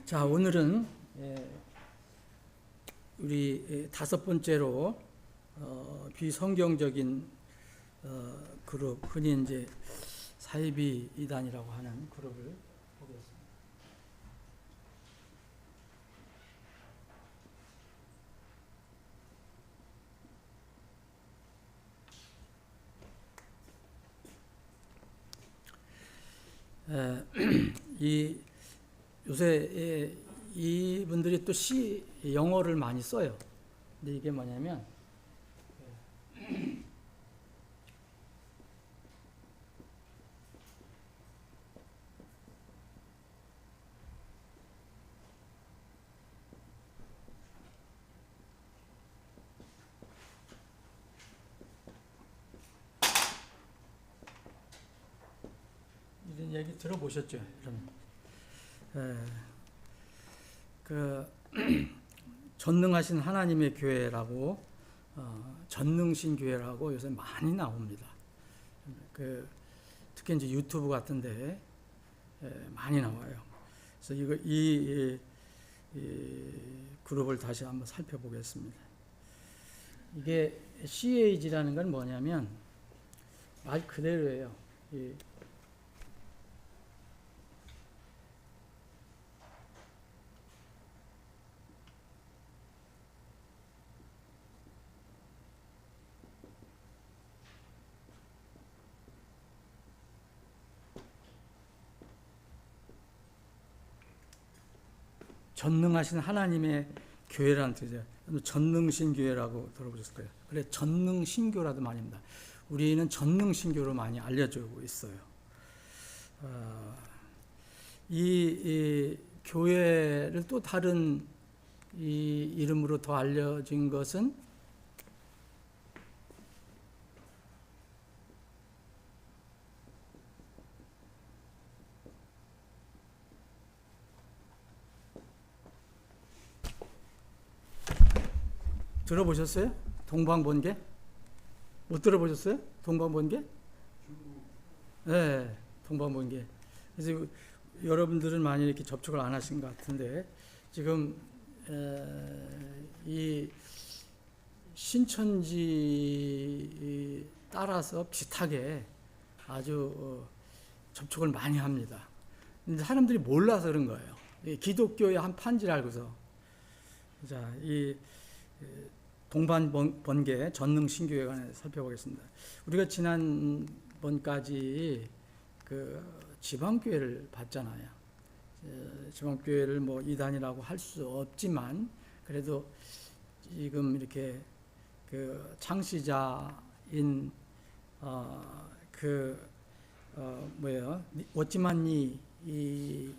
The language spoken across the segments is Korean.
자, 오늘은 우리 다섯 번째로 비성경적인 그룹, 흔히 이제 사이비 이단이라고 하는 그룹을 보겠습니다. 요새 이분들이 또 영어를 많이 써요. 근데 이게 뭐냐면 이런 얘기 들어보셨죠? 그 전능하신 하나님의 교회라고 전능신 교회라고 요새 많이 나옵니다. 특히 이제 유튜브 같은데 많이 나와요. 그래서 이 그룹을 다시 한번 살펴보겠습니다. 이게 CAG라는 건 뭐냐면 말 그대로예요. 전능하신 하나님의 교회라는 뜻이에요. 전능신 교회라고 들어보셨을 거예요. 그래, 전능신교라도 말입니다. 우리는 전능신교로 많이 알려지고 있어요. 이 교회를 또 다른 이 이름으로 더 알려진 것은 들어보셨어요? 동방번개? 못 들어보셨어요? 동방번개? 네, 동방번개. 그래서 여러분들은 많이 이렇게 접촉을 안 하신 것 같은데, 지금 이 신천지 따라서 비슷하게 아주 접촉을 많이 합니다. 근데 사람들이 몰라서 그런 거예요. 기독교의 한 판지를 알고서. 자, 이 동방번개 전능신교에 관해 살펴보겠습니다. 우리가 지난번까지 지방교회를 봤잖아요. 지방교회를 뭐 이단이라고 할 수 없지만 그래도 지금 이렇게 창시자인 워치만니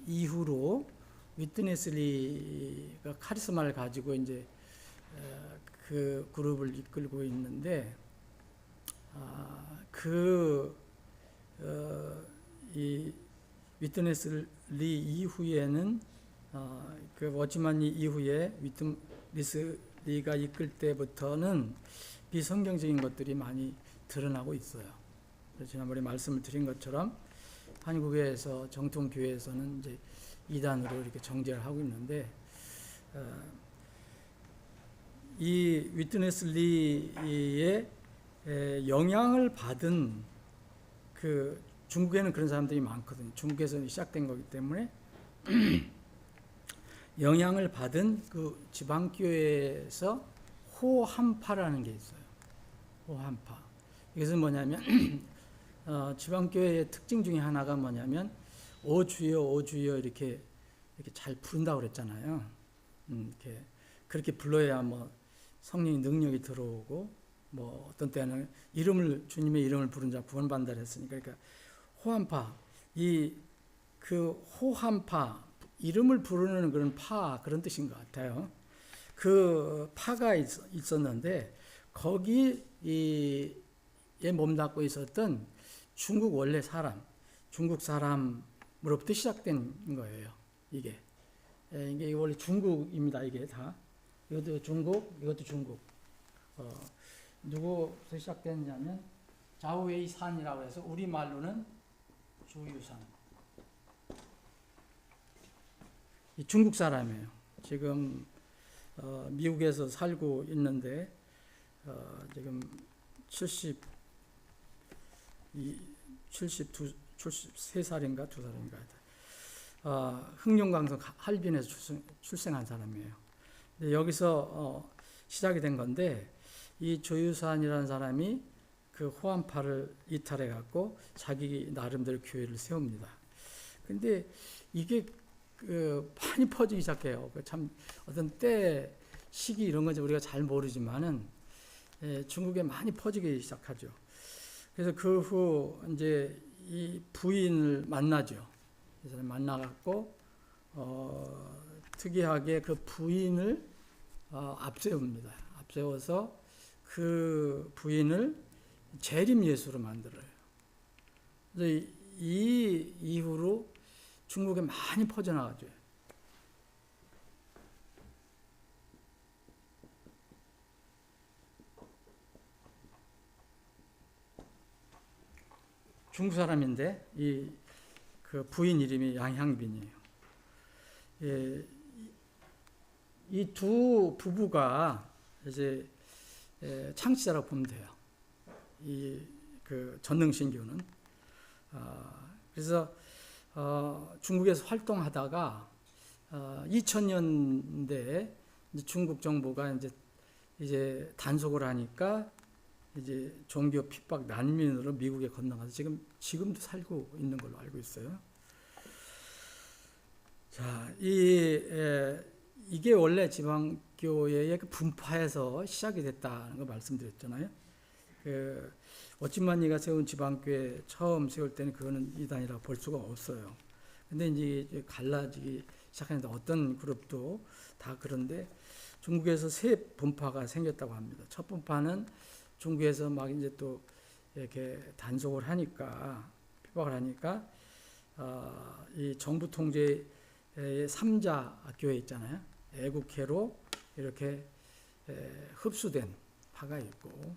이후로 위트니스리가 카리스마를 가지고 이제 그 그룹을 이끌고 있는데, 이 위트니스 리 이후에는 워치만니 이후에 위트니스 리가 이끌 때부터는 비성경적인 것들이 많이 드러나고 있어요. 지난번에 말씀을 드린 것처럼 한국에서 정통교회에서는 이제 이단으로 이렇게 정죄를 하고 있는데, 이 위트니스 리의 영향을 받은 중국에는 그런 사람들이 많거든요. 중국에서 시작된 거기 때문에 영향을 받은 지방교회에서 호한파라는 게 있어요. 호한파. 이것은 뭐냐면 지방교회의 특징 중에 하나가 뭐냐면 오 주여 오 주여 이렇게 잘 부른다고 그랬잖아요. 그렇게 불러야 뭐 성령의 능력이 들어오고, 뭐 어떤 때는 주님의 이름을 부른 자 구원받는다 그랬으니까. 그러니까 호한파, 호한파, 이름을 부르는 그런 뜻인 것 같아요. 그 파가 있었는데 거기에 몸담고 있었던 중국 원래 중국 사람으로부터 시작된 거예요. 이게 원래 중국입니다. 이게 다. 이것도 중국, 이것도 중국. 누구서 시작됐냐면 자우웨이산이라고 해서 우리말로는 주유산. 중국 사람이에요. 지금 미국에서 살고 있는데 지금 73살인가 2살인가 흑룡강성 할빈에서 출생한 사람이에요. 근데 여기서 시작이 된 건데 이 조유산이라는 사람이 그 호암파를 이탈해 갖고 자기 나름대로 교회를 세웁니다. 근데 이게 많이 퍼지기 시작해요. 참 어떤 때 시기 이런 건지 우리가 잘 모르지만은 중국에 많이 퍼지기 시작하죠. 그래서 그 후 이제 이 부인을 만나죠. 이 사람 만나갖고 특이하게 그 부인을 앞세웁니다. 앞세워서 그 부인을 재림 예수로 만들어요. 그래서 이 이후로 중국에 많이 퍼져나가죠. 중국 사람인데 그 부인 이름이 양향빈이에요. 이 두 부부가 이제 창시자라고 보면 돼요. 그 전능신교는 그래서 중국에서 활동하다가 2000년대에 중국 정부가 이제 단속을 하니까 이제 종교 핍박 난민으로 미국에 건너가서 지금도 살고 있는 걸로 알고 있어요. 자, 이게 원래 지방교회의 그 분파에서 시작이 됐다는 거 말씀드렸잖아요. 그 워치만니가 세운 지방교회 처음 세울 때는 그거는 이단이라고 볼 수가 없어요. 근데 이제 갈라지기 시작하는데 어떤 그룹도 다 그런데 중국에서 세 분파가 생겼다고 합니다. 첫 분파는 중국에서 막 이제 또 이렇게 단속을 하니까 핍박을 하니까 이 정부 통제의 3자 교회 있잖아요. 애국회로 이렇게 흡수된 파가 있고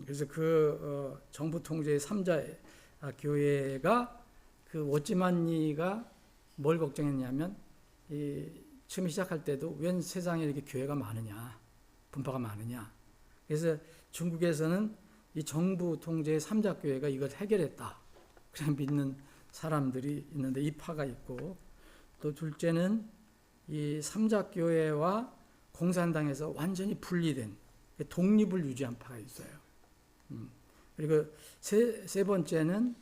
그래서 그 정부 통제의 3자 교회가 그 워찌만니가 뭘 걱정했냐면 처음 시작할 때도 웬 세상에 이렇게 교회가 많으냐 분파가 많으냐 그래서 중국에서는 이 정부 통제의 3자 교회가 이걸 해결했다 그냥 믿는 사람들이 있는데 이 파가 있고 또 둘째는 이 3자 교회와 공산당에서 완전히 분리된 독립을 유지한 파가 있어요. 그리고 세 번째는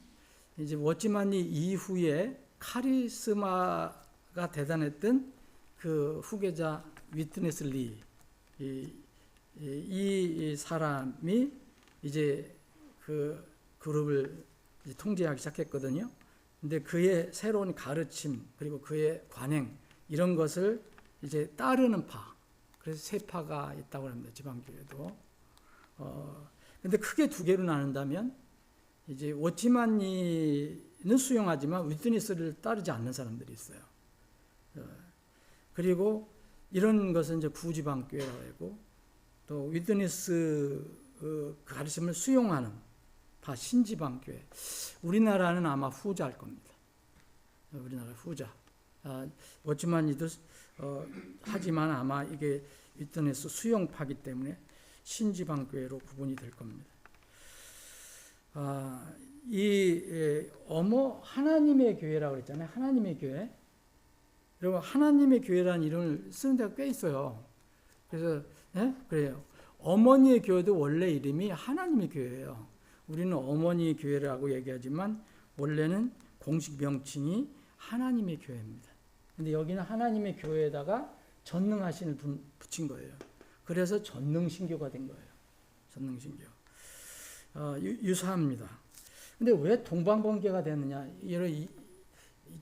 이제 워찌만니 이후에 카리스마가 대단했던 그 후계자 위트니스 리 이 사람이 이제 그 그룹을 이제 통제하기 시작했거든요. 근데 그의 새로운 가르침 그리고 그의 관행 이런 것을 이제 따르는 파. 그래서 세 파가 있다고 합니다. 지방교회도. 근데 크게 두 개로 나눈다면 이제 워치만니는 수용하지만 위트니스를 따르지 않는 사람들이 있어요. 그리고 이런 것은 이제 구지방교회라고 하고 또 위트니스 그 가르침을 수용하는 파 신지방교회. 우리나라는 아마 후자일 겁니다. 우리나라 후자. 워치만니도 하지만 아마 이게 위트니스 수용파기 때문에 신지방교회로 구분이 될 겁니다. 하나님의 교회라고 그랬잖아요. 하나님의 교회. 그리고 하나님의 교회라는 이름을 쓰는 데가 꽤 있어요. 그래서 그래요. 어머니의 교회도 원래 이름이 하나님의 교회예요. 우리는 어머니 교회라고 얘기하지만 원래는 공식 명칭이 하나님의 교회입니다. 근데 여기는 하나님의 교회에다가 전능하신을 붙인 거예요. 그래서 전능신교가 된 거예요. 전능신교. 유사합니다. 근데 왜 동방번개가 됐느냐?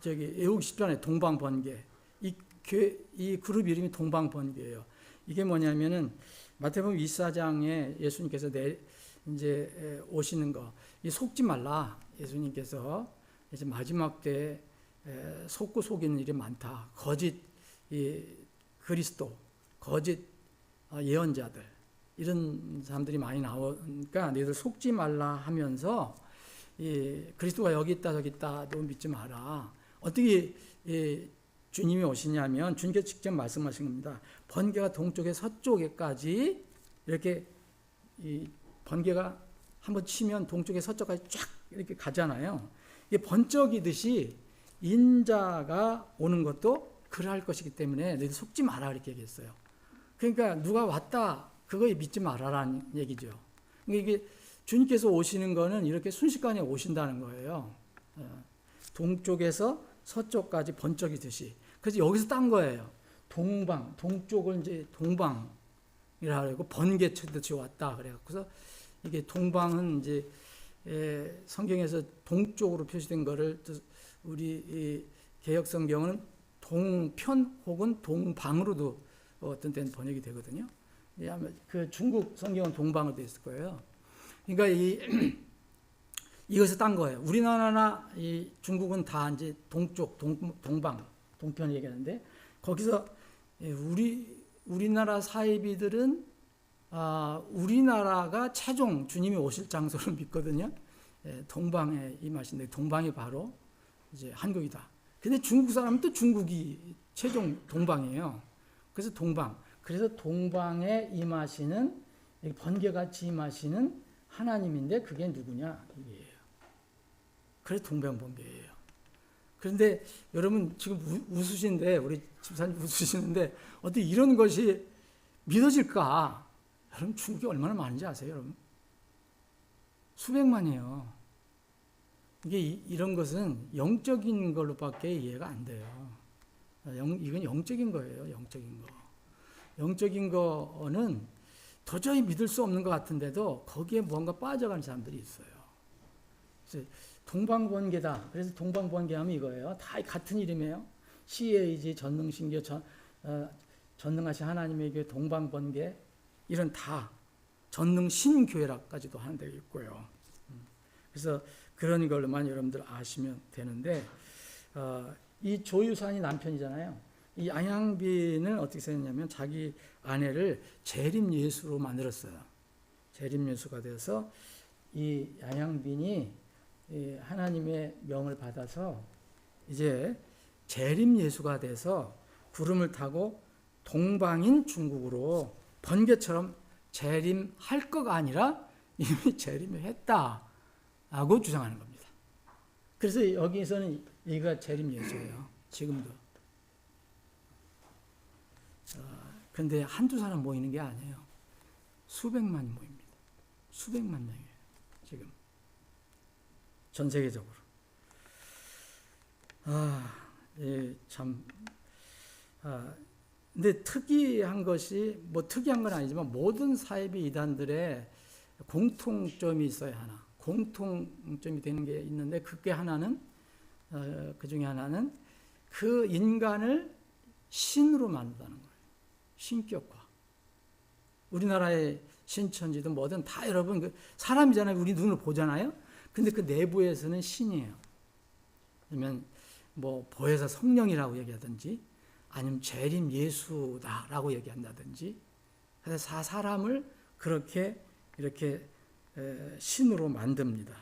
외우기 쉽잖아요. 동방번개. 이 그룹 이름이 동방번개예요. 이게 뭐냐면은 마태복음 24장에 예수님께서 이제 오시는 거, 이 속지 말라. 예수님께서 이제 마지막 때 속고 속이는 일이 많다. 거짓 그리스도, 거짓 예언자들 이런 사람들이 많이 나오니까 너희들 속지 말라 하면서 그리스도가 여기 있다 저기 있다 너 믿지 마라. 어떻게 주님이 오시냐면 주님께서 직접 말씀하신 겁니다. 번개가 동쪽에 서쪽에까지 이렇게 이 번개가 한번 치면 동쪽에 서쪽까지 쫙 이렇게 가잖아요. 이게 번쩍이듯이 인자가 오는 것도 그러할 것이기 때문에 너희들 속지 마라 이렇게 얘기했어요. 그러니까 누가 왔다 그거에 믿지 말아라는 얘기죠. 그러니까 이게 주님께서 오시는 거는 이렇게 순식간에 오신다는 거예요. 동쪽에서 서쪽까지 번쩍이듯이. 그래서 여기서 딴 거예요. 동방, 동쪽을 이제 동방이라 그러고 번개 치듯이 왔다 그래갖고서 이게 동방은 이제 성경에서 동쪽으로 표시된 거를 우리 이 개역 성경은 동편 혹은 동방으로도 어떤 때는 번역이 되거든요. 그 중국 성경은 동방으로 되어 있을 거예요. 그러니까 이것을 딴 거예요. 우리나라나 이 중국은 다 이제 동쪽, 동방, 동편 얘기하는데 거기서 우리나라 사이비들은 우리나라가 최종 주님이 오실 장소를 믿거든요. 동방에 임하신데 동방이 바로 이제 한국이다. 근데 중국 사람은 또 중국이 최종 동방이에요. 그래서 동방. 그래서 동방에 임하시는 번개같이 임하시는 하나님인데 그게 누구냐 이게요. 그래서 동방번개예요. 그런데 여러분 지금 웃으신데 우리 집사님 웃으시는데 어떻게 이런 것이 믿어질까? 여러분 중국이 얼마나 많은지 아세요, 여러분? 수백만이에요. 이게 이런 것은 영적인 걸로밖에 이해가 안 돼요. 이건 영적인 거예요, 영적인 거. 영적인 거는 도저히 믿을 수 없는 것 같은데도 거기에 뭔가 빠져가는 사람들이 있어요. 그래서 동방번개다. 그래서 동방번개 하면 이거예요. 다 같은 이름이에요. CAG, 전능신교, 전능하신 하나님의 교회, 동방번개 이런 다 전능신교회라까지도 하는 데가 있고요. 그래서 그런 걸로만 여러분들 아시면 되는데 이 조유산이 남편이잖아요. 이 양양빈은 어떻게 생겼냐면 자기 아내를 재림 예수로 만들었어요. 재림 예수가 돼서 이 양양빈이 하나님의 명을 받아서 이제 재림 예수가 돼서 구름을 타고 동방인 중국으로 번개처럼 재림할 거가 아니라 이미 재림을 했다라고 주장하는 겁니다. 그래서 여기서는 여기가 재림 예수예요. 지금도. 그런데 한두 사람 모이는 게 아니에요. 수백만이 모입니다. 수백만 명이에요. 지금. 전 세계적으로. 근데 특이한 것이, 뭐 특이한 건 아니지만 모든 사이비 이단들의 공통점이 있어요, 하나. 공통점이 되는 게 있는데, 그게 하나는, 그 중에 하나는 그 인간을 신으로 만든다는 거예요. 신격화. 우리나라의 신천지든 뭐든 다 여러분, 사람이잖아요. 우리 눈으로 보잖아요. 근데 그 내부에서는 신이에요. 그러면 뭐 보혜사 성령이라고 얘기하든지 아니면 재림 예수다라고 얘기한다든지 그래서 사람을 그렇게 이렇게 신으로 만듭니다.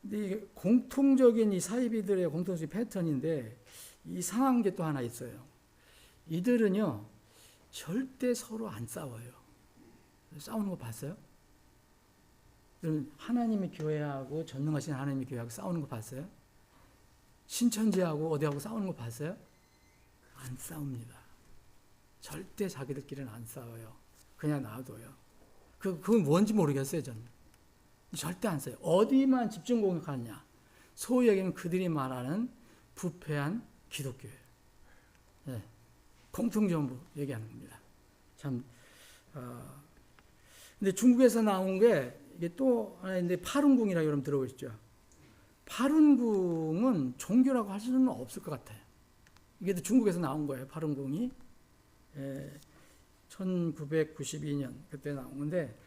근데 이게 공통적인 이 사이비들의 공통적인 패턴인데 이상한 게 또 하나 있어요. 이들은요 절대 서로 안 싸워요. 싸우는 거 봤어요? 하나님의 교회하고 전능하신 하나님의 교회하고 싸우는 거 봤어요? 신천지하고 어디하고 싸우는 거 봤어요? 안 싸웁니다. 절대 자기들끼리는 안 싸워요. 그냥 놔둬요. 그건 뭔지 모르겠어요, 저는. 절대 안 싸워요. 어디만 집중 공격하느냐? 소위 여기는 그들이 말하는 부패한 기독교예요. 네. 공통점으로 얘기하는 겁니다. 참, 근데 중국에서 나온 게 이게 또 하나 있는데 파룬궁이라 여러분 들어보셨죠? 파룬궁은 종교라고 할 수는 없을 것 같아요. 이게 중국에서 나온 거예요. 파룬궁이 1992년 그때 나온 건데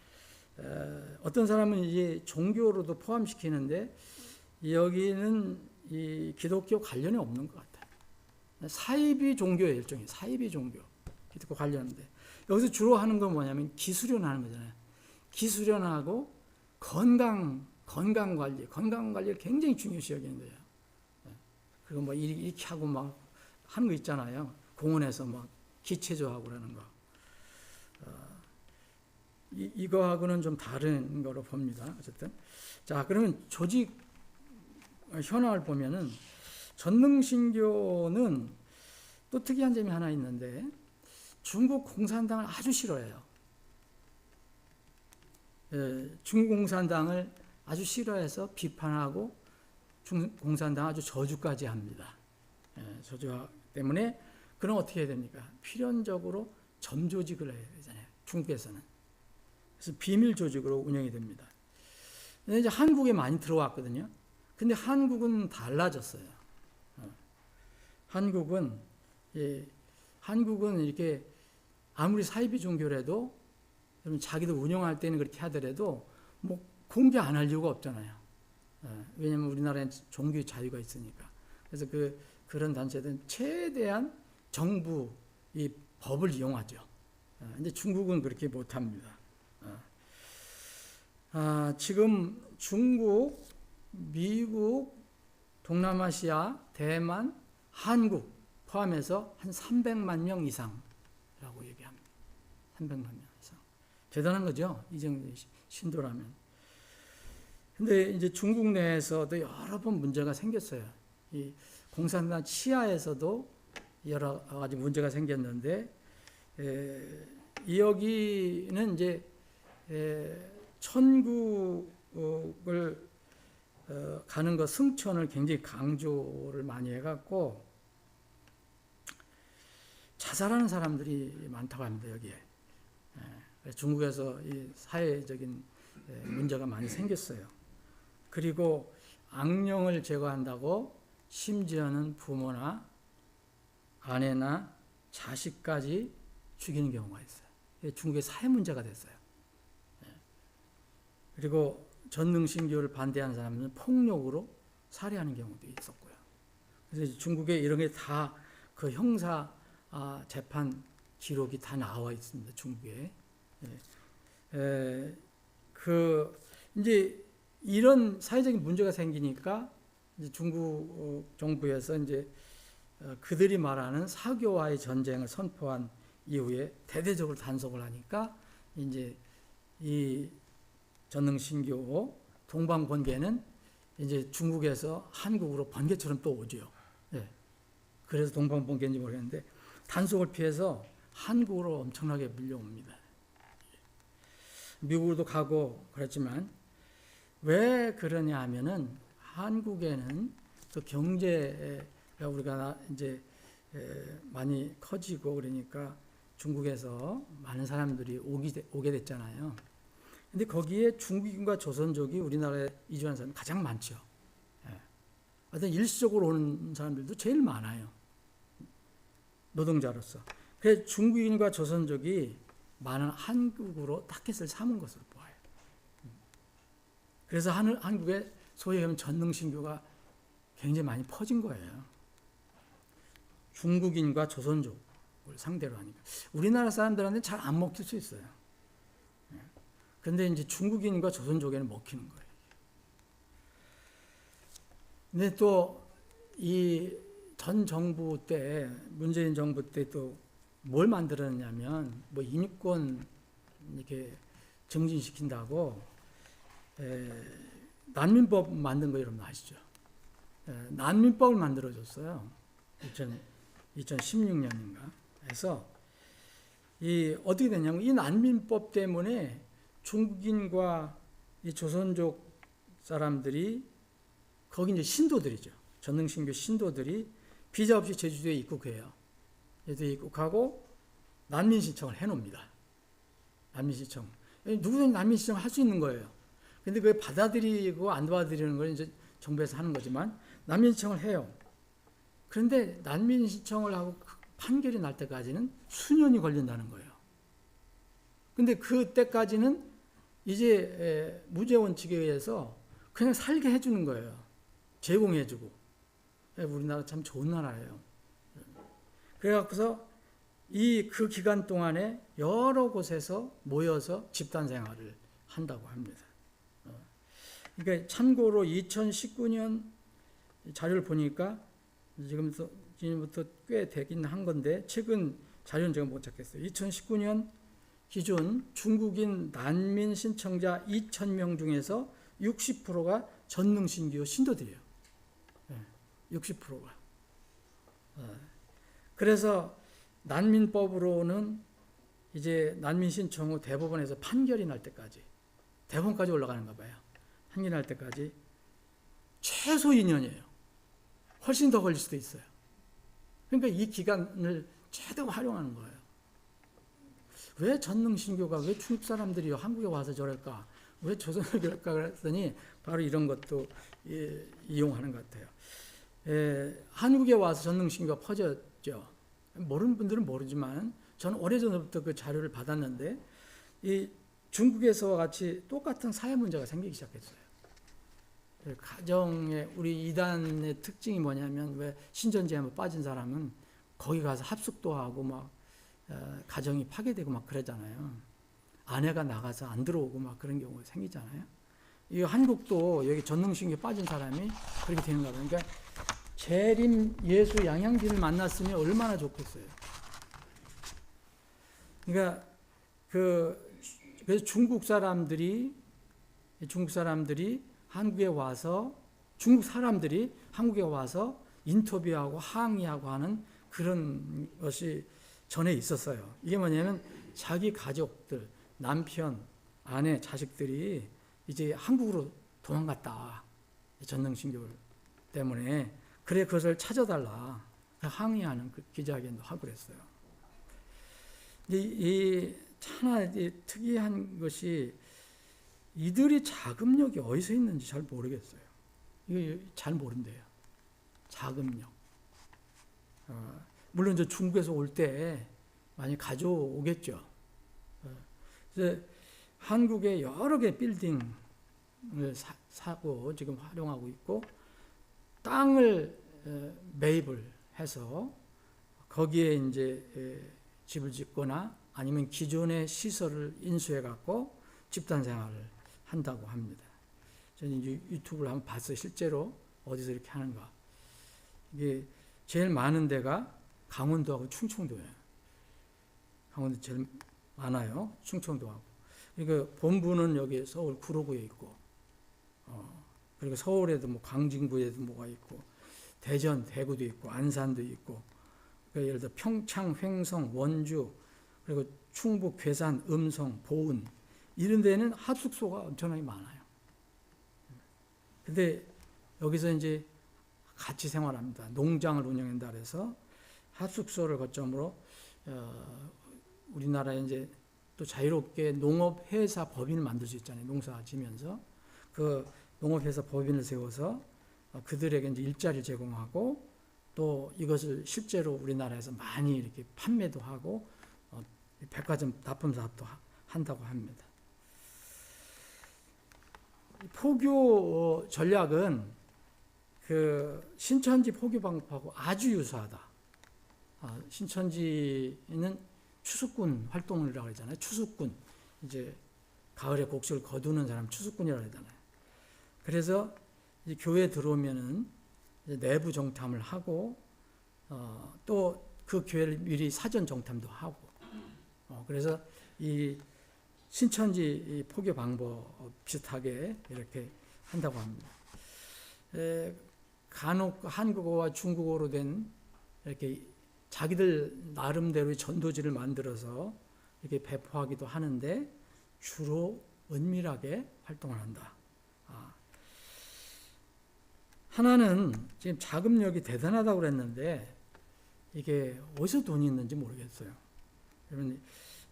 어떤 사람은 이제 종교로도 포함시키는데 여기는 이 기독교 관련이 없는 것 같아요. 사이비 종교의 일종이에요. 사이비 종교. 기독교 관련인데 여기서 주로 하는 건 뭐냐면 기수련하는 거잖아요. 기수련하고 건강 관리를 굉장히 중요시 여기는 거예요. 그리고 뭐 이렇게 하고 막 하는 거 있잖아요. 공원에서 막 기체조하고 그러는 거. 이거하고는 좀 다른 거로 봅니다. 어쨌든. 자, 그러면 조직 현황을 보면은 전능신교는 또 특이한 점이 하나 있는데 중국 공산당을 아주 싫어해요. 중국 공산당을 아주 싫어해서 비판하고 중국 공산당 아주 저주까지 합니다. 저주 때문에 그럼 어떻게 해야 됩니까? 필연적으로 점조직을 해야 되잖아요. 중국에서는. 그래서 비밀 조직으로 운영이 됩니다. 근데 이제 한국에 많이 들어왔거든요. 근데 한국은 달라졌어요. 한국은 이렇게 아무리 사이비 종교라도 자기도 운영할 때는 그렇게 하더라도 뭐 공개 안 할 이유가 없잖아요. 왜냐하면 우리나라엔 종교의 자유가 있으니까. 그래서 그런 단체들은 최대한 정부 이 법을 이용하죠. 근데 중국은 그렇게 못합니다. 지금 중국, 미국, 동남아시아, 대만, 한국 포함해서 한 300만 명 이상이라고 얘기합니다. 300만 명 이상. 대단한 거죠. 이 정도 신도라면. 근데 이제 중국 내에서도 여러 번 문제가 생겼어요. 이 공산당 치하에서도 여러 가지 문제가 생겼는데, 여기는 이제 천국을 가는 거 승천을 굉장히 강조를 많이 해갖고 자살하는 사람들이 많다고 합니다. 여기에. 중국에서 이 사회적인 문제가 많이 생겼어요. 그리고 악령을 제거한다고 심지어는 부모나 아내나 자식까지 죽이는 경우가 있어요. 중국의 사회 문제가 됐어요. 그리고 전능신교를 반대하는 사람은 폭력으로 살해하는 경우도 있었고요. 그래서 중국에 이런 게 다 그 형사 재판 기록이 다 나와 있습니다. 중국에. 이제 이런 사회적인 문제가 생기니까 이제 중국 정부에서 이제 그들이 말하는 사교와의 전쟁을 선포한 이후에 대대적으로 단속을 하니까 이제 이 전능신교 동방번개는 이제 중국에서 한국으로 번개처럼 또 오죠. 그래서 동방번개인지 모르겠는데 단속을 피해서 한국으로 엄청나게 밀려옵니다. 미국으로도 가고 그랬지만 왜 그러냐 하면은 한국에는 또 경제가 우리가 이제 많이 커지고 그러니까 중국에서 많은 사람들이 오게 됐잖아요. 근데 거기에 중국인과 조선족이 우리나라에 이주한 사람이 가장 많죠. 어떤 일시적으로 오는 사람들도 제일 많아요. 노동자로서. 그래서 중국인과 조선족이 많은 한국으로 타켓을 삼은 것으로 보아요. 그래서 한국에 소위 얘기하면 전능신교가 굉장히 많이 퍼진 거예요. 중국인과 조선족을 상대로 하니까. 우리나라 사람들한테 잘 안 먹힐 수 있어요. 그런데 이제 중국인과 조선족에는 먹히는 거예요. 근데 또 이 전 정부 때, 문재인 정부 때 또 뭘 만들었냐면, 뭐 인권 이렇게 정진시킨다고 난민법 만든 거 여러분 아시죠? 난민법을 만들어줬어요. 2016년인가 해서 어떻게 됐냐면 이 난민법 때문에 중국인과 이 조선족 사람들이 거기 이제 신도들이죠. 전능신교 신도들이 비자 없이 제주도에 입국해요. 제주도에 입국하고 난민 신청을 해놓습니다. 난민 신청. 누구든지 난민 신청을 할 수 있는 거예요. 근데 그게 받아들이고 안 받아들이는 걸 이제 정부에서 하는 거지만 난민 신청을 해요. 그런데 난민 신청을 하고 판결이 날 때까지는 수년이 걸린다는 거예요. 근데 그때까지는 이제 무죄 원칙에 의해서 그냥 살게 해주는 거예요. 제공해주고. 우리나라 참 좋은 나라예요. 그래갖고서 그 기간 동안에 여러 곳에서 모여서 집단 생활을 한다고 합니다. 그러니까 참고로 2019년 자료를 보니까 전부터 꽤 되긴 한 건데 최근 자료는 제가 못 찾겠어요. 2019년 기준 중국인 난민 신청자 2,000명 중에서 60%가 전능신기호 신도들이에요. 60%가. 그래서 난민법으로는 이제 난민 신청 후 대법원에서 판결이 날 때까지, 대법원까지 올라가는가 봐요. 판결이 날 때까지 최소 2년이에요. 훨씬 더 걸릴 수도 있어요. 그러니까 이 기간을 최대한 활용하는 거예요. 왜 전능신교가, 왜 중국 사람들이 한국에 와서 저럴까? 왜 조선을 그럴까? 그랬더니 바로 이런 것도 이용하는 것 같아요. 한국에 와서 전능신교가 퍼졌죠. 모르는 분들은 모르지만 저는 오래전부터 그 자료를 받았는데 이 중국에서와 같이 똑같은 사회 문제가 생기기 시작했어요. 가정에 우리 이단의 특징이 뭐냐면 왜 신천지에 한번 빠진 사람은 거기 가서 합숙도 하고 막 가정이 파괴되고 막 그러잖아요. 아내가 나가서 안 들어오고 막 그런 경우가 생기잖아요. 이 한국도 여기 전능신교에 빠진 사람이 그렇게 되는가 봐요. 그러니까 재림 예수 양양진을 만났으면 얼마나 좋겠어요. 그러니까 그래서 중국 사람들이 한국에 와서, 중국 사람들이 한국에 와서 인터뷰하고 항의하고 하는 그런 것이 전에 있었어요. 이게 뭐냐면 자기 가족들, 남편, 아내, 자식들이 이제 한국으로 도망갔다. 전능신교 때문에. 그래, 그것을 찾아달라. 항의하는 그 기자회견도 하고 그랬어요. 이 하나 특이한 것이 이들이 자금력이 어디서 있는지 잘 모르겠어요. 이거 잘 모른대요. 자금력. 물론 저 중국에서 올 때 많이 가져오겠죠. 그래서 한국에 여러 개 빌딩을 사고 지금 활용하고 있고, 땅을 매입을 해서 거기에 이제 집을 짓거나 아니면 기존의 시설을 인수해 갖고 집단 생활을 한다고 합니다. 저는 유튜브를 한번 봤어요. 실제로 어디서 이렇게 하는가. 이게 제일 많은 데가 강원도하고 충청도예요. 강원도 제일 많아요. 충청도하고. 그러니까 본부는 여기 서울 구로구에 있고, 그리고 서울에도 뭐 광진구에도 뭐가 있고, 대전, 대구도 있고, 안산도 있고, 그러니까 예를 들어 평창, 횡성, 원주, 그리고 충북, 괴산, 음성, 보은 이런 데는 합숙소가 엄청나게 많아요. 근데 여기서 이제 같이 생활합니다. 농장을 운영한다 그래서 합숙소를 거점으로 우리나라에 이제 또 자유롭게 농업회사 법인을 만들 수 있잖아요. 농사 지면서 그 농업회사 법인을 세워서 그들에게 이제 일자리를 제공하고 또 이것을 실제로 우리나라에서 많이 이렇게 판매도 하고 백화점 납품 사업도 한다고 합니다. 포교 전략은 그 신천지 포교 방법하고 아주 유사하다. 신천지는 추수꾼 활동이라고 하잖아요. 추수꾼. 이제 가을에 곡식을 거두는 사람 추수꾼이라고 하잖아요. 그래서 이제 교회에 들어오면은 이제 내부 정탐을 하고 또 그 교회를 미리 사전 정탐도 하고 그래서 이 신천지 이 포교 방법 비슷하게 이렇게 한다고 합니다. 간혹 한국어와 중국어로 된 이렇게 자기들 나름대로의 전도지를 만들어서 이렇게 배포하기도 하는데 주로 은밀하게 활동을 한다. 하나는 지금 자금력이 대단하다고 그랬는데 이게 어디서 돈이 있는지 모르겠어요. 그러면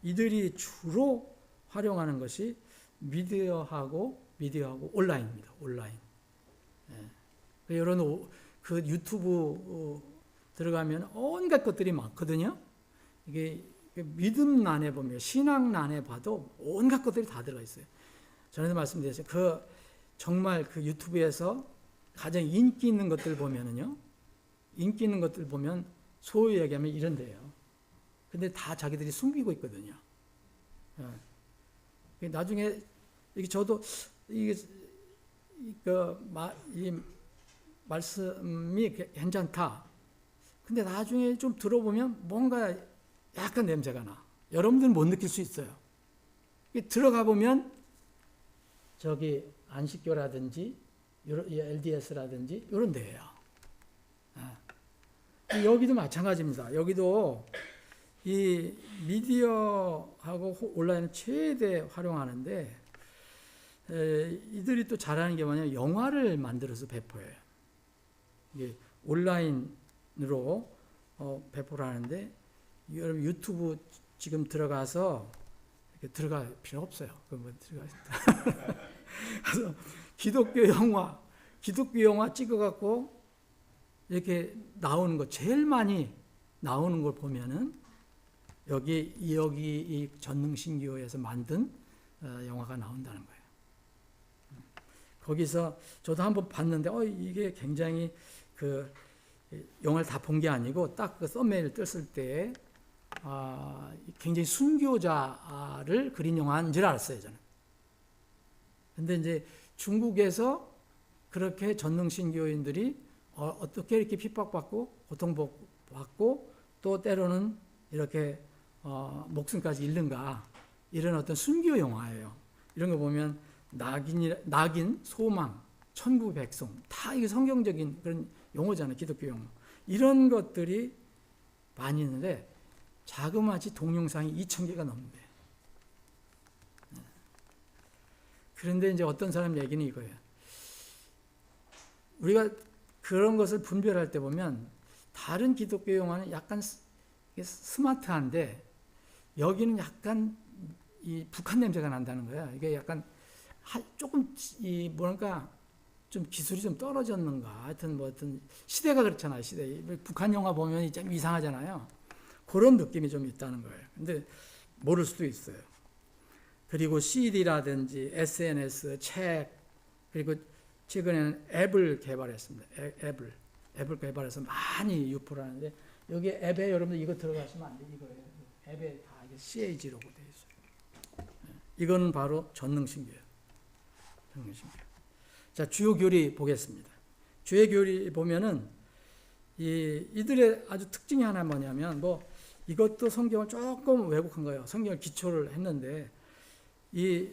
이들이 주로 활용하는 것이 미디어하고 온라인입니다. 온라인. 이런 그 유튜브 들어가면 온갖 것들이 많거든요. 이게 믿음란에 보면 신앙란에 봐도 온갖 것들이 다 들어가 있어요. 전에도 말씀드렸어요. 정말 그 유튜브에서 가장 인기 있는 것들 보면은요. 인기 있는 것들 보면 소위 얘기하면 이런데요. 근데 다 자기들이 숨기고 있거든요. 나중에 이게 저도 이 말씀이 괜찮다. 근데 나중에 좀 들어보면 뭔가 약간 냄새가 나. 여러분들은 못 느낄 수 있어요. 들어가 보면 저기 안식교라든지 LDS라든지 이런 데예요. 여기도 마찬가지입니다. 여기도 이 미디어하고 온라인을 최대 활용하는데 이들이 또 잘하는 게 뭐냐면 영화를 만들어서 배포해요. 이게 온라인으로 배포를 하는데 여러분 유튜브 지금 들어가서 이렇게 들어갈 필요 없어요. 그래서 기독교 영화 찍어갖고 이렇게 나오는 거 제일 많이 나오는 걸 보면은 여기 이 전능신교에서 만든 영화가 나온다는 거예요. 거기서 저도 한번 봤는데 이게 굉장히 그 영화를 다 본 게 아니고 딱 그 썸네일 떴을 때 굉장히 순교자를 그린 영화인 줄 알았어요, 저는. 근데 이제 중국에서 그렇게 전능신교인들이 어떻게 이렇게 핍박받고 고통받고 또 때로는 이렇게 목숨까지 잃는가, 이런 어떤 순교 영화예요. 이런 거 보면 낙인, 소망, 천국 백성 다 이게 성경적인 그런 용어잖아요. 기독교 용어. 이런 것들이 많이 있는데 자그마치 동영상이 2,000개가 넘는데. 그런데 이제 어떤 사람 얘기는 이거예요. 우리가 그런 것을 분별할 때 보면 다른 기독교 영화는 약간 스마트한데 여기는 약간 이 북한 냄새가 난다는 거야. 이게 약간 조금 뭐랄까 좀 기술이 좀 떨어졌는가. 하여튼 뭐 어떤 시대가 그렇잖아요. 시대. 북한 영화 보면 좀 이상하잖아요. 그런 느낌이 좀 있다는 거예요. 근데 모를 수도 있어요. 그리고 CD라든지 SNS, 책, 그리고 최근에는 앱을 개발했습니다. 앱을 개발해서 많이 유포를 하는데 여기 앱에 여러분들 이거 들어가시면 안 돼요. 이거예요. 앱에 다 이게 CAG라고 되어 있어요. 이거는 바로 전능신교예요. 전능신교. 자, 주요 교리 보겠습니다. 주요 교리 보면은 이들의 아주 특징이 하나 뭐냐면 이것도 성경을 조금 왜곡한 거예요. 성경을 기초를 했는데 이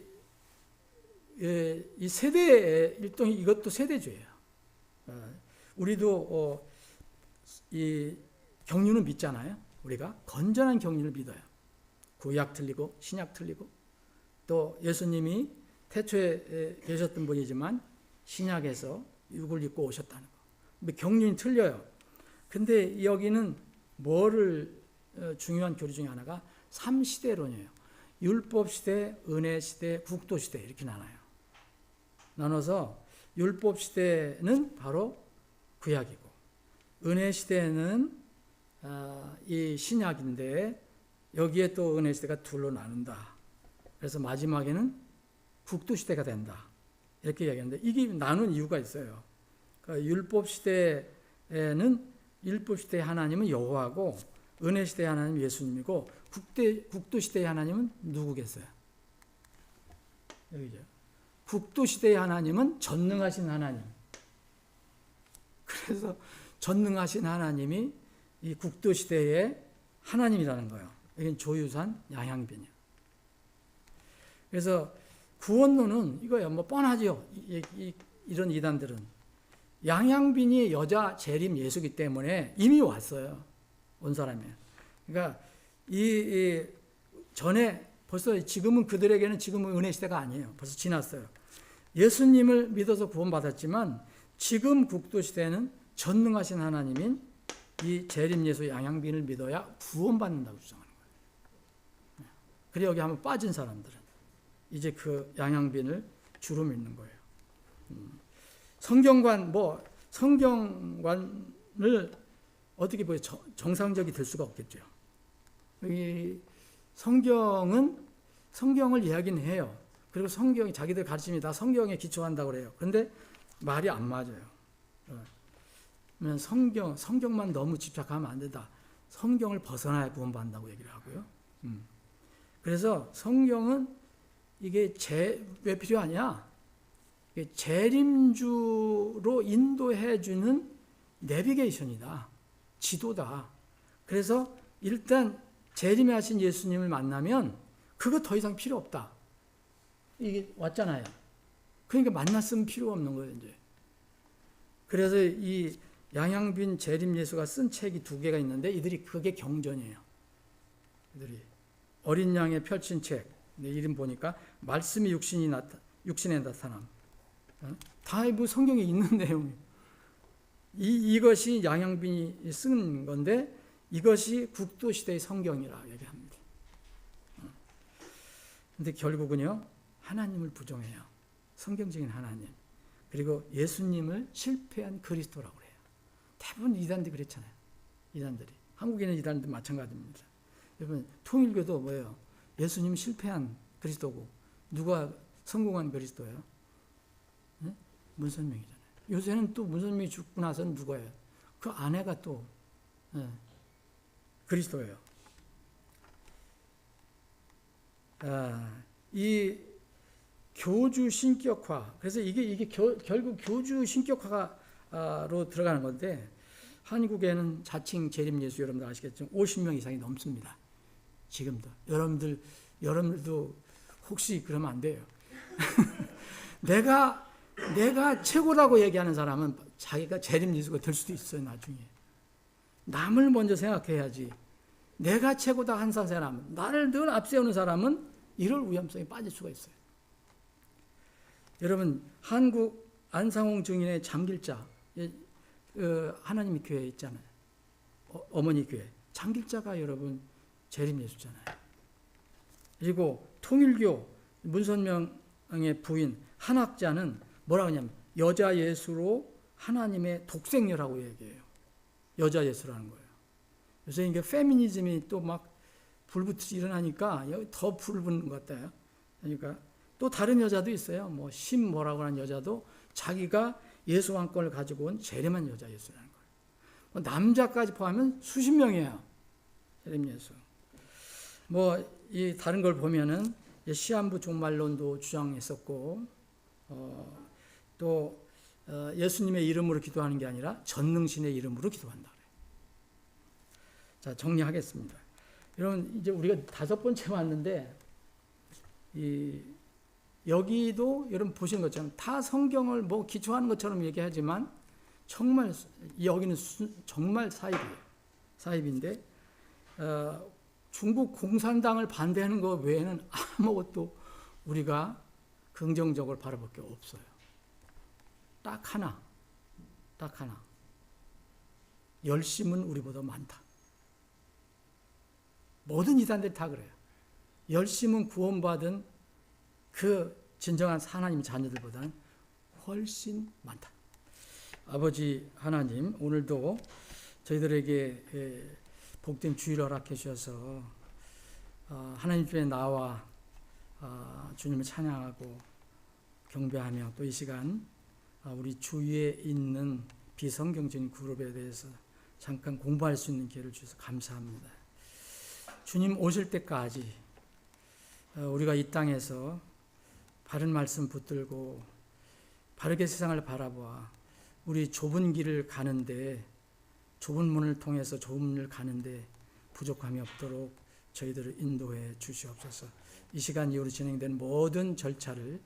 세대의 일종의 이것도 세대주의예요. 우리도 이 경륜은 믿잖아요. 우리가 건전한 경륜을 믿어요. 구약 틀리고 신약 틀리고 또 예수님이 태초에 계셨던 분이지만 신약에서 육을 입고 오셨다는 거. 경륜이 틀려요. 근데 여기는 중요한 교리 중에 하나가 3시대론이에요. 율법시대, 은혜시대, 국도시대 이렇게 나눠서 율법시대는 바로 구약이고 은혜시대는 이 신약인데 여기에 또 은혜시대가 둘로 나눈다. 그래서 마지막에는 국도시대가 된다. 이렇게 이야기하는데 이게 나눈 이유가 있어요. 그러니까 율법시대에는 율법시대의 하나님은 여호와고 은혜시대의 하나님은 예수님이고 국도시대의 하나님은 누구겠어요? 여기죠. 국도시대의 하나님은 전능하신 하나님. 그래서 전능하신 하나님이 이 국도시대의 하나님이라는 거예요. 이건 조유산 양향빈이에요. 그래서 구원론은 이거야 뻔하죠. 이런 이단들은 양향빈이 여자 재림 예수기 때문에 이미 왔어요. 온 사람이에요. 그러니까 이 전에 벌써 지금은 그들에게는 지금은 은혜 시대가 아니에요. 벌써 지났어요. 예수님을 믿어서 구원받았지만 지금 국도 시대는 전능하신 하나님인 이 재림 예수 양향빈을 믿어야 구원받는다고 주장하는 거예요. 그래 여기 한번 빠진 사람들은 이제 그 양향빈을 주로 믿는 거예요. 성경관을 어떻게 보여 정상적이 될 수가 없겠죠. 이 성경을 이야기는 해요. 그리고 성경이 자기들 가르침이 다 성경에 기초한다고 그래요. 그런데 말이 안 맞아요. 성경만 너무 집착하면 안 된다. 성경을 벗어나야 구원받는다고 얘기를 하고요. 그래서 성경은 이게 왜 필요하냐? 재림주로 인도해주는 내비게이션이다. 지도다. 그래서 일단 재림하신 예수님을 만나면 그거 더 이상 필요 없다. 이게 왔잖아요. 그러니까 만났으면 필요 없는 거예요, 이제. 그래서 이 양양빈 재림 예수가 쓴 책이 2개가 있는데 이들이 그게 경전이에요. 이들이 어린 양에 펼친 책. 내 이름 보니까 말씀이 육신에 나타남. 다 뭐 성경에 있는 내용이에요. 이것이 양양빈이 쓴 건데 이것이 국도시대의 성경이라 얘기합니다. 근데 결국은요, 하나님을 부정해요. 성경적인 하나님. 그리고 예수님을 실패한 그리스도라고 그래요. 대부분 이단들이 그랬잖아요. 이단들이. 한국에 있는 이단들 마찬가지입니다. 여러분, 통일교도 뭐예요? 예수님 실패한 그리스도고 누가 성공한 그리스도예요? 네? 문선명이잖아요. 요새는 또 문선명이 죽고 나서는 누구예요? 그 아내가 또 그리스도예요. 이 교주 신격화. 그래서 이게 결국 교주 신격화로 들어가는 건데 한국에는 자칭 재림 예수 여러분들 아시겠지만 50명 이상이 넘습니다. 지금도. 여러분들도 혹시 그러면 안 돼요. 내가 최고라고 얘기하는 사람은 자기가 재림 예수가 될 수도 있어요, 나중에. 남을 먼저 생각해야지. 내가 최고다 한 사람, 나를 늘 앞세우는 사람은 이럴 위험성에 빠질 수가 있어요. 여러분, 한국 안상홍 증인의 장길자, 하나님의 교회 있잖아요. 어머니 교회. 장길자가 여러분 재림 예수잖아요. 그리고 통일교 문선명의 부인 한학자는 뭐라고 하냐면 여자 예수로 하나님의 독생녀라고 얘기해요. 여자 예수라는 거예요. 요새 이게 페미니즘이 또 막 불붙이 일어나니까 더 불붙는 것 같아요. 그러니까 또 다른 여자도 있어요. 뭐 뭐라고 하는 여자도 자기가 예수 왕권을 가지고 온 재림한 여자 예수라는 거예요. 뭐 남자까지 포함하면 수십 명이에요. 재림 예수. 뭐 이 다른 걸 보면은 시한부 종말론도 주장했었고, 또 예수님의 이름으로 기도하는 게 아니라 전능신의 이름으로 기도한다. 자, 정리하겠습니다. 여러분, 이제 우리가 5번째 왔는데 여기도 여러분 보시는 것처럼 다 성경을 뭐 기초하는 것처럼 얘기하지만 정말 여기는 정말 사입이에요. 사입인데 중국 공산당을 반대하는 것 외에는 아무것도 우리가 긍정적으로 바라볼 게 없어요. 딱 하나. 열심은 우리보다 많다. 모든 이단들이 다 그래요. 열심은 구원받은 그 진정한 하나님 자녀들보다는 훨씬 많다. 아버지 하나님, 오늘도 저희들에게 복된 주일을 허락해 주셔서 하나님 주에 나와 주님을 찬양하고 경배하며 또 이 시간 우리 주위에 있는 비성경적인 그룹에 대해서 잠깐 공부할 수 있는 기회를 주셔서 감사합니다. 주님 오실 때까지 우리가 이 땅에서 바른 말씀 붙들고 바르게 세상을 바라보아 우리 좁은 길을 가는데, 좁은 문을 통해서 좁은 문을 가는데 부족함이 없도록 저희들을 인도해 주시옵소서. 이 시간 이후로 진행된 모든 절차를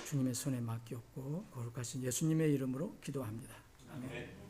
주님의 손에 맡겼고 거룩하신 예수님의 이름으로 기도합니다. 아멘.